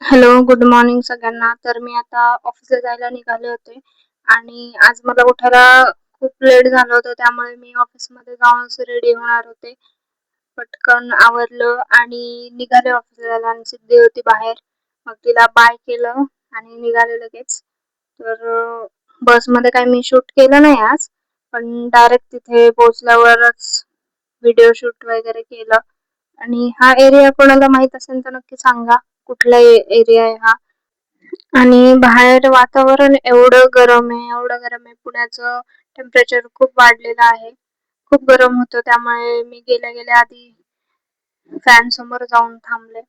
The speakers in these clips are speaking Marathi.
हॅलो, गुड मॉर्निंग सगळ्यांना. तर मी आता ऑफिसला जायला निघाले होते आणि आज मला उठायला खूप लेट झालं होतं, त्यामुळे मी ऑफिसमध्ये जाऊनच रेडी होणार होते. पटकन आवरलं आणि निघाले ऑफिसला जायला आणि सिद्धी होती बाहेर. मग तिला बाय केलं आणि निघाले लगेच. तर बसमध्ये काही मी शूट केलं नाही आज, पण डायरेक्ट तिथे पोहोचल्यावरच व्हिडिओ शूट वगैरे केलं. आणि हा एरिया कोणाला माहित असेल तर नक्की सांगा, कुठला एरिया आहे हा. आणि बाहेर वातावरण एवढं गरम आहे. पुण्याचं टेम्परेचर खूप वाढलेलं आहे. खूप गरम होतं, त्यामुळे मी गेल्या आधी फॅन समोर जाऊन थांबले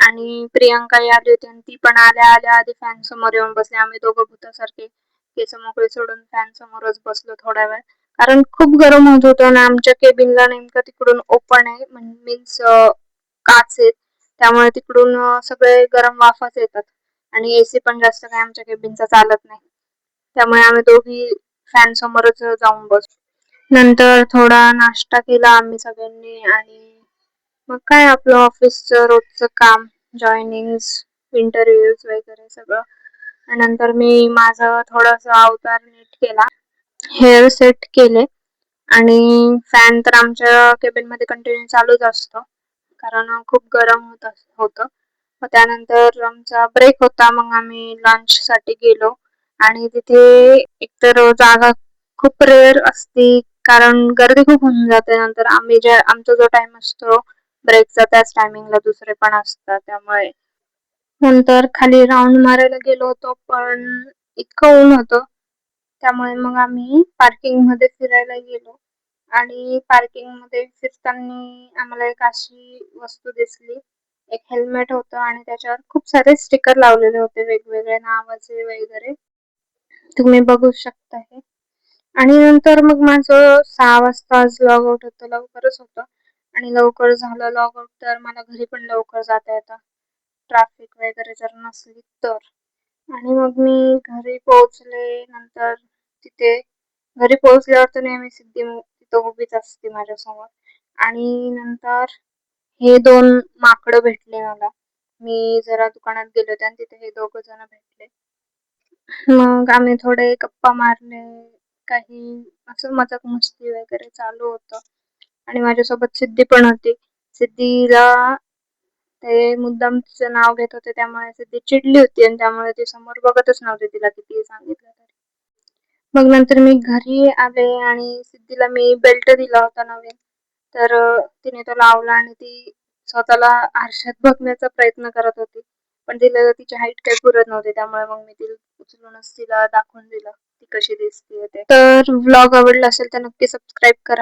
आणि प्रियांकाही आली होती आणि ती पण आल्या आधी फॅन समोर येऊन बसली. आम्ही दोघं भूतासारखे केस मोकळे सोडून फॅन समोरच बसलो थोडा वेळ, कारण खूप गरम होत होतं आणि आमच्या केबिनला नेमकं तिकडून ओपन आहे, मीन्स काच आहेत, त्यामुळे तिकडून सगळे गरम वाफाच येतात आणि एसी पण जास्त काही आमच्या केबिनचा चालत नाही, त्यामुळे आम्ही दोघी फॅन समोरच जाऊन बसलो. नंतर थोडा नाश्ता केला आम्ही सगळ्यांनी आणि मग काय आपलं ऑफिसचं रोजचं काम, जॉईनिंग्स, इंटरव्ह्यूज वगैरे सगळं. नंतर मी माझं थोडंसं अवतार नीट केला, हेअर सेट केले आणि फॅन तर आमच्या केबिनमध्ये कंटिन्यू चालूच असतो, कारण खूप गरम होतं. मग त्यानंतर आमचा ब्रेक होता, मग आम्ही लंचसाठी गेलो आणि तिथे एकतर जागा खूप रेअर असती, कारण गर्दी खूप होऊन जाते. नंतर आमचा जो टाइम असतो ब्रेकचा त्याच टायमिंगला दुसरे पण असतात, त्यामुळे नंतर खाली राऊंड मारायला गेलो होतो, पण इतकं ऊन होतं, त्यामुळे मग आम्ही पार्किंग मध्ये फिरायला गेलो आणि पार्किंग मध्ये फिरताना आम्हाला एक अशी वस्तू दिसली, एक हेल्मेट होतं आणि त्याच्यावर खूप सारे स्टिकर लावलेले होते वेगवेगळ्या नावाचे वगैरे, तुम्ही बघू शकता हे. आणि नंतर मग माझं 6 वाजता लॉग आउट होतं, लवकरच होतं आणि लवकर झालं लॉग आउट तर मला घरी पण लवकर जाता येतं, ट्रॅफिक वगैरे जर नसली तर. आणि मग मी घरी पोहोचले. नंतर तिथे घरी पोहोचल्यावर तर नेहमी सिद्धी तिथं उभीच असते माझ्यासमोर आणि नंतर हे 2 माकडं भेटले मला. मी जरा दुकानात गेले होते आणि तिथे हे दोघं जण भेटले. मग आम्ही थोडे गप्पा मारले, काही असं मजाक मस्ती वगैरे चालू होतं आणि माझ्यासोबत सिद्धी पण होती. सिद्धीला ते मुद्दाम तिचं नाव घेत होते, त्यामुळे सिद्धी चिडली होती आणि त्यामुळे ती समोर बघतच नव्हती, तिला कितीही सांगितलं तरी. मग नंतर मी घरी आले आणि सिद्धीला मी बेल्ट दिला होता नवीन, तर तिने तो लावला आणि ती स्वतःला आरशात बघण्याचा प्रयत्न करत होती, पण तिला तिची हाईट काही पुरत नव्हती, त्यामुळे मग मी तिला उचलूनच तिला दाखवून दिलं ती कशी दिसते ते. तर व्लॉग आवडला असेल तर नक्की सबस्क्राईब करा.